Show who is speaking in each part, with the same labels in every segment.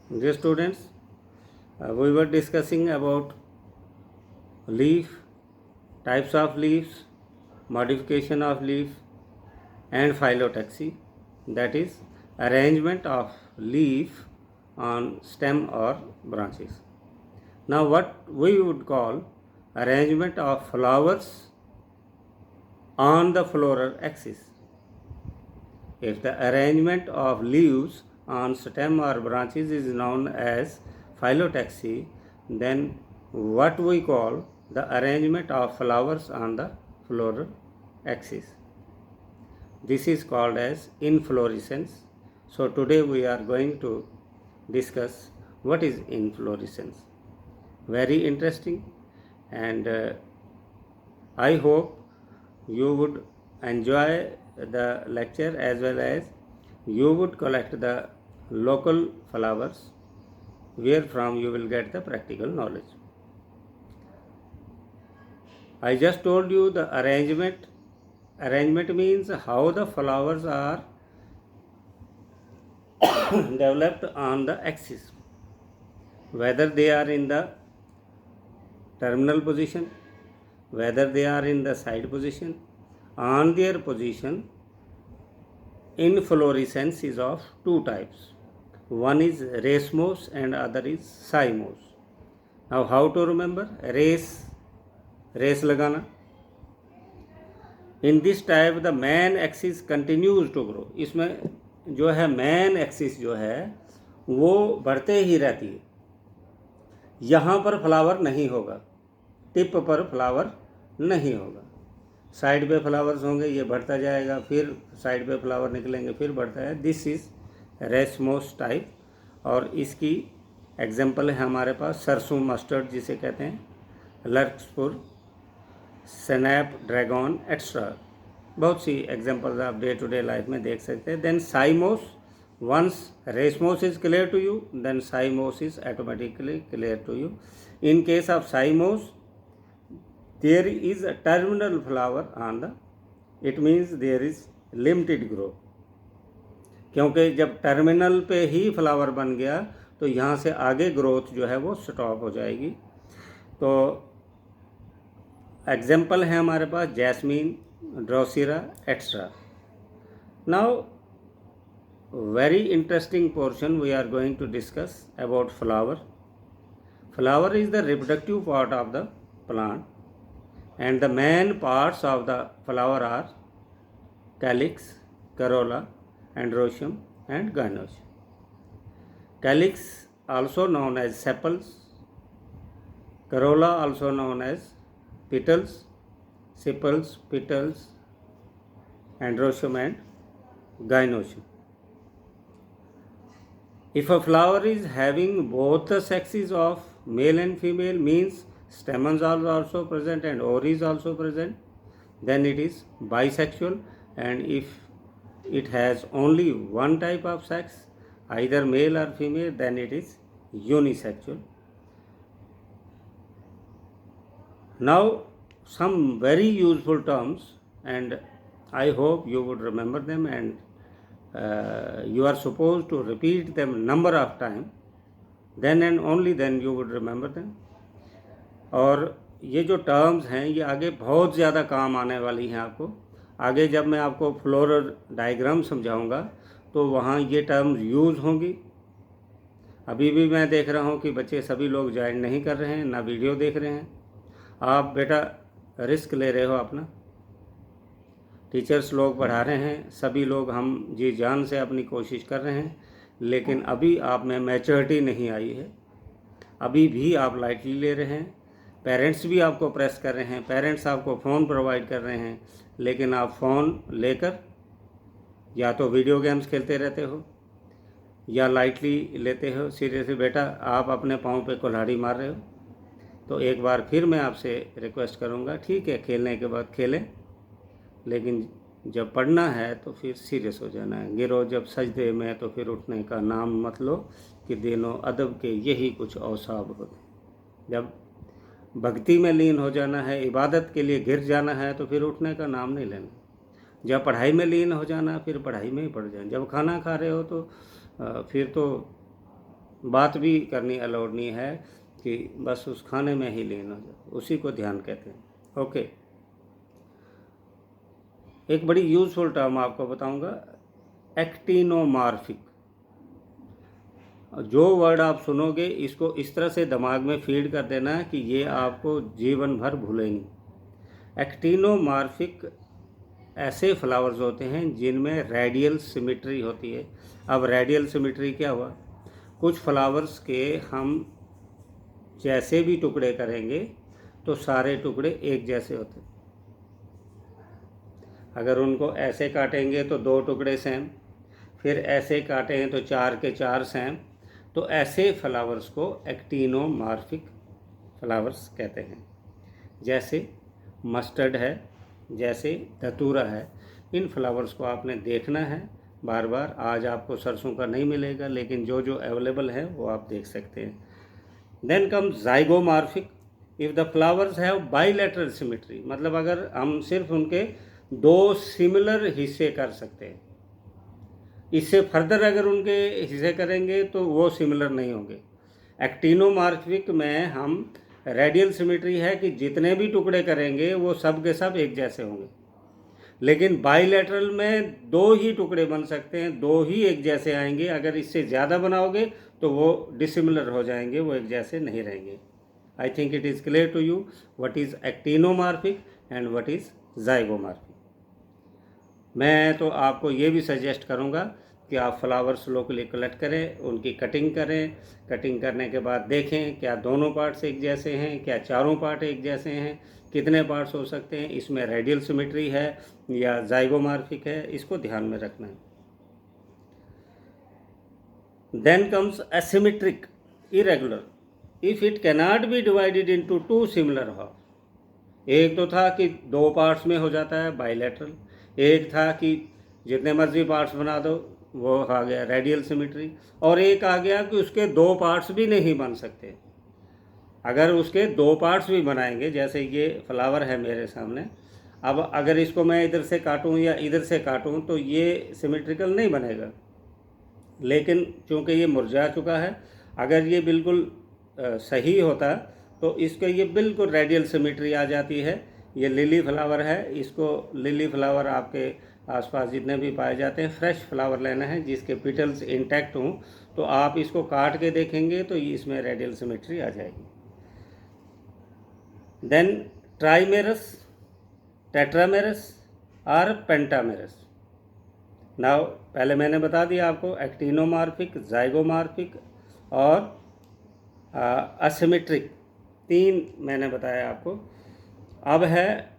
Speaker 1: Dear students, we were discussing about leaf, types of leaves, modification of leaf, and phyllotaxy, that is arrangement of leaf on stem or branches. Now what we would call arrangement of flowers on the floral axis. If the arrangement of leaves on stem or branches is known as phyllotaxy, then what we call the arrangement of flowers on the floral axis. This is called as inflorescence. So today we are going to discuss what is inflorescence. Very interesting, and I hope you would enjoy the lecture as well as you would collect the local flowers where from you will get the practical knowledge. I just told you the arrangement. Arrangement means how the flowers are developed on the axis, whether they are in the terminal position, whether they are in the side position. On their position, inflorescence is of two types. One is racemose and other is cymose. Now how to remember? Race लगाना. In this type the main axis continues to grow. इसमें जो है main axis जो है वो बढ़ते ही रहती है. यहाँ पर फ्लावर नहीं होगा, टिप पर फ्लावर नहीं होगा, साइड पे फ्लावर्स होंगे, ये बढ़ता जाएगा, फिर साइड पे फ्लावर निकलेंगे, फिर बढ़ता है. This is racemose type. और इसकी एग्जांपल है हमारे पास सरसों मस्टर्ड जिसे कहते हैं, लर्क्सपुर, स्नैप ड्रैगन एक्स्ट्रा. बहुत सी एग्जांपल्स आप डे टू डे लाइफ में देख सकते हैं. Then cymose. once racemose is clear to you, then cymose is automatically clear to you. In case of cymose, there is a terminal flower on the, it means there is limited growth. क्योंकि जब terminal पे ही flower बन गया तो यहाँ से आगे growth जो है वो स्टॉप हो जाएगी. तो एग्जाम्पल है हमारे पास jasmine, drosera extra. Now very interesting portion we are going to discuss about flower. Flower is the reproductive part of the plant and the main parts of the flower are calyx, corolla, androecium and gynoecium. Calyx also known as sepals, corolla also known as petals, sepals, petals, androecium and gynoecium. If a flower is having both the sexes of male and female, means stamens are also present and ovaries also present, then it is bisexual. And if it has only one type of sex, either male or female, then it is unisexual. Now some very useful terms, and I hope you would remember them, and you are supposed to repeat them number of time, then and only then you would remember them. और ये जो terms हैं ये आगे बहुत ज़्यादा काम आने वाली हैं आपको. आगे जब मैं आपको फ्लोरल डायग्राम समझाऊंगा तो वहाँ ये टर्म्स यूज़ होंगी. अभी भी मैं देख रहा हूँ कि बच्चे सभी लोग ज्वाइन नहीं कर रहे हैं, ना वीडियो देख रहे हैं. आप बेटा रिस्क ले रहे हो अपना. टीचर्स लोग पढ़ा रहे हैं, सभी लोग हम जी जान से अपनी कोशिश कर रहे हैं, लेकिन अभी आप में मैच्योरिटी नहीं आई है. अभी भी आप लाइटली ले रहे हैं. पेरेंट्स भी आपको प्रेस कर रहे हैं, पेरेंट्स आपको फ़ोन प्रोवाइड कर रहे हैं, लेकिन आप फ़ोन लेकर या तो वीडियो गेम्स खेलते रहते हो या लाइटली लेते हो. सीरियसली बेटा आप अपने पाँव पे कुल्हाड़ी मार रहे हो. तो एक बार फिर मैं आपसे रिक्वेस्ट करूँगा, ठीक है खेलने के बाद खेलें, लेकिन जब पढ़ना है तो फिर सीरियस हो जाना है. गिरो जब सजदे में तो फिर उठने का नाम मत लो, कि दिनों अदब के यही कुछ औसाब होते. जब भक्ति में लीन हो जाना है, इबादत के लिए गिर जाना है, तो फिर उठने का नाम नहीं लेना. जब पढ़ाई में लीन हो जाना, फिर पढ़ाई में ही पढ़ जाना. जब खाना खा रहे हो तो फिर तो बात भी करनी अलाउड नहीं है कि बस उस खाने में ही लीन हो जाए, उसी को ध्यान कहते हैं। ओके, एक बड़ी यूज़फुल टर्म आपको बताऊंगा, एक्टिनोमार्फिक। जो वर्ड आप सुनोगे इसको इस तरह से दिमाग में फीड कर देना कि ये आपको जीवन भर भूले नहीं। एक्टिनोमार्फिक ऐसे फ्लावर्स होते हैं जिनमें रेडियल सिमिट्री होती है। अब रेडियल सिमिट्री क्या हुआ? कुछ फ्लावर्स के हम जैसे भी टुकड़े करेंगे तो सारे टुकड़े एक जैसे होते हैं। अगर उनको ऐसे काटेंगे तो 2 टुकड़े सेम, फिर ऐसे काटें तो 4 के 4 सेम। तो ऐसे फ्लावर्स को एक्टिनोमार्फिक फ्लावर्स कहते हैं। जैसे मस्टर्ड है, जैसे धतूरा है, इन फ्लावर्स को आपने देखना है बार बार। आज आपको सरसों का नहीं मिलेगा, लेकिन जो जो अवेलेबल है वो आप देख सकते हैं। Then come zygomorphic. If the flowers have bilateral symmetry, मतलब अगर हम सिर्फ उनके 2 सिमिलर हिस्से कर सकते हैं, इससे फर्दर अगर उनके हिस्से करेंगे तो वो सिमिलर नहीं होंगे। एक्टिनोमार्फिक में हम रेडियल सिमिट्री है कि जितने भी टुकड़े करेंगे वो सब के सब एक जैसे होंगे, लेकिन बाइलेटरल में 2 ही टुकड़े बन सकते हैं, 2 ही एक जैसे आएंगे। अगर इससे ज़्यादा बनाओगे तो वो डिसिमिलर हो जाएंगे, वो एक जैसे नहीं रहेंगे। I think it is clear to you what is actinomorphic and what is zygomorphic. मैं तो आपको ये भी सजेस्ट करूँगा कि आप फ्लावर्स लोकली कलेक्ट करें, उनकी कटिंग करें। कटिंग करने के बाद देखें क्या दोनों पार्ट्स एक जैसे हैं, क्या चारों पार्ट एक जैसे हैं, कितने पार्ट्स हो सकते हैं, इसमें रेडियल सिमिट्री है या जाइगोमार्फिक है, इसको ध्यान में रखना है। Then comes asymmetric irregular. If it cannot be divided into 2 similar half. एक तो था कि 2 पार्ट्स में हो जाता है बाइलेटरल, एक था कि जितने मर्जी पार्ट्स बना दो वो आ गया रेडियल सिमिट्री, और एक आ गया कि उसके 2 पार्ट्स भी नहीं बन सकते। अगर उसके 2 पार्ट्स भी बनाएंगे, जैसे ये फ्लावर है मेरे सामने, अब अगर इसको मैं इधर से काटूं या इधर से काटूं तो ये सिमेट्रिकल नहीं बनेगा। लेकिन चूँकि ये मुरझा चुका है, अगर ये बिल्कुल सही होता तो इसके ये बिल्कुल रेडियल सिमेट्री आ जाती है। ये लिली फ्लावर है, इसको लिली फ्लावर आपके आसपास जितने भी पाए जाते हैं, फ्रेश फ्लावर लेना है जिसके पिटल्स इंटैक्ट हों, तो आप इसको काट के देखेंगे तो इसमें रेडियल सिमेट्री आ जाएगी। देन ट्राइमेरस, टेट्रामेरस और पेंटामेरस। नाउ पहले मैंने बता दिया आपको एक्टिनोमार्फिक, जाइगोमार्फिक और असिमेट्रिक, 3 मैंने बताया आपको। अब है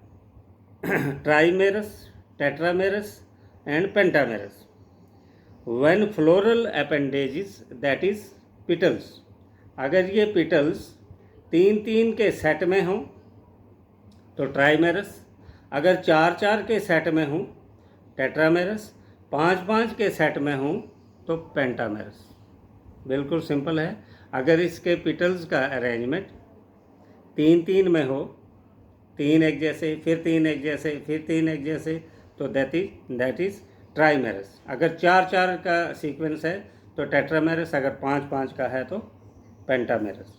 Speaker 1: trimerous, tetramerous and pentamerous. When floral appendages that is petals, अगर ये पिटल्स 3-3 के सेट में हों तो ट्राइमेरस, अगर 4-4 के सेट में हों टेट्रामेरस, 5-5 के सेट में हों तो पेंटामेरस। बिल्कुल सिंपल है। अगर इसके पिटल्स का अरेंजमेंट 3-3 में हो, 3 एक जैसे, फिर 3 एक जैसे, फिर 3 एक जैसे, तो दैट इज़ ट्राइमेरस। अगर 4-4 का सीक्वेंस है तो टेट्रामेरस, अगर 5-5 का है तो पेंटामेरस।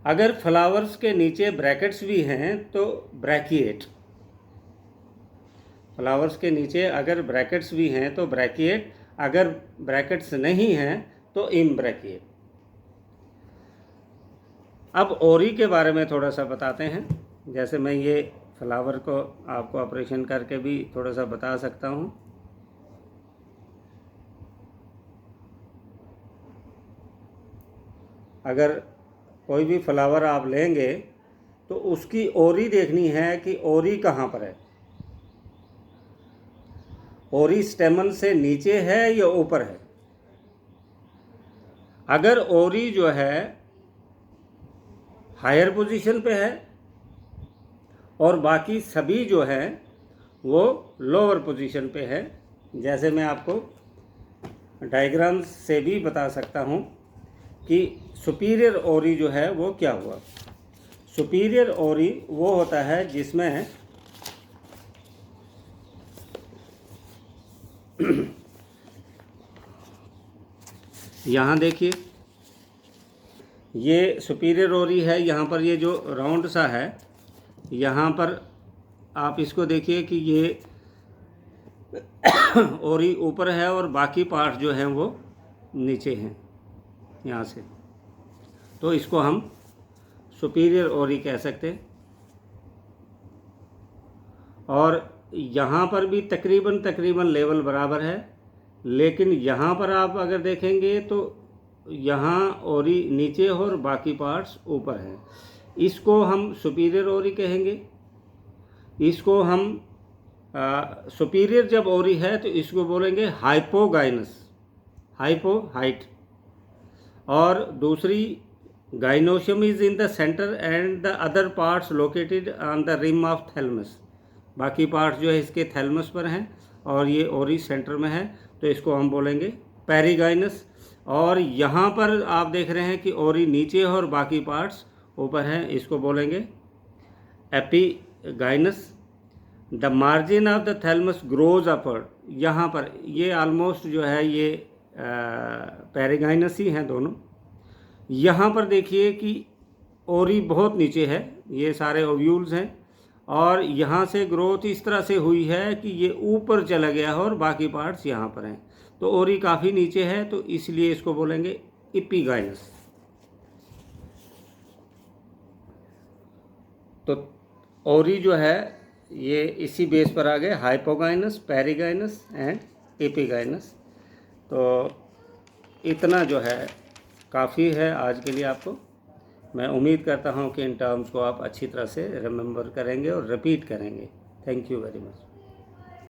Speaker 1: अगर फ्लावर्स के नीचे ब्रैकेट्स भी हैं तो ब्रैकिएट। फ्लावर्स के नीचे अगर ब्रैकेट्स भी हैं तो ब्रैकिएट, अगर ब्रैकेट्स नहीं हैं तो इम्ब्रैकिएट। अब ओरी के बारे में थोड़ा सा बताते हैं। जैसे मैं ये फ्लावर को आपको ऑपरेशन करके भी थोड़ा सा बता सकता हूँ। अगर कोई भी फ्लावर आप लेंगे तो उसकी ओरी देखनी है कि ओरी कहाँ पर है। ओरी स्टेमन से नीचे है या ऊपर है। अगर ओरी जो है हायर पोजीशन पे है और बाकी सभी जो है वो लोअर पोजीशन पे है, जैसे मैं आपको डायग्राम से भी बता सकता हूँ कि सुपीरियर ओरी जो है वो क्या हुआ। सुपीरियर ओरी वो होता है जिसमें यहाँ देखिए ये सुपीरियर ओरी है, यहाँ पर ये जो राउंड सा है यहाँ पर आप इसको देखिए कि ये ओरी ऊपर है और बाकी पार्ट जो हैं वो नीचे हैं यहाँ से, तो इसको हम सुपीरियर ओरी कह सकते हैं। और यहाँ पर भी तकरीबन लेवल बराबर है, लेकिन यहाँ पर आप अगर देखेंगे तो यहाँ ओरी नीचे और बाकी पार्ट्स ऊपर हैं। इसको हम सुपीरियर ओरी कहेंगे। इसको हम सुपीरियर जब ओरी है तो इसको बोलेंगे हाइपोगाइनस, हाइपो हाइट, और दूसरी gynoecium is in the centre and the other parts located on the rim of thalamus. बाकी पार्ट्स जो है इसके थैलमस पर हैं और ये ओरी सेंटर में है, तो इसको हम बोलेंगे पेरिगाइनस। और यहाँ पर आप देख रहे हैं कि ओरी नीचे है और बाकी पार्ट्स ऊपर हैं, इसको बोलेंगे epigynous. The margin of the thalamus grows upward, यहाँ पर ये ऑलमोस्ट जो है ये पेरिगाइनस ही हैं दोनों। यहाँ पर देखिए कि ओरी बहुत नीचे है, ये सारे ओव्यूल्स हैं, और यहाँ से ग्रोथ इस तरह से हुई है कि ये ऊपर चला गया है और बाकी पार्ट्स यहाँ पर हैं, तो ओरी काफ़ी नीचे है, तो इसलिए इसको बोलेंगे एपिगाइनस। तो ओरी जो है ये इसी बेस पर आ गए, हाइपोगाइनस, पेरिगाइनस एंड एपिगाइनस। तो इतना जो है काफ़ी है आज के लिए आपको। मैं उम्मीद करता हूँ कि इन टर्म्स को आप अच्छी तरह से रिमेंबर करेंगे और रिपीट करेंगे। Thank you very much.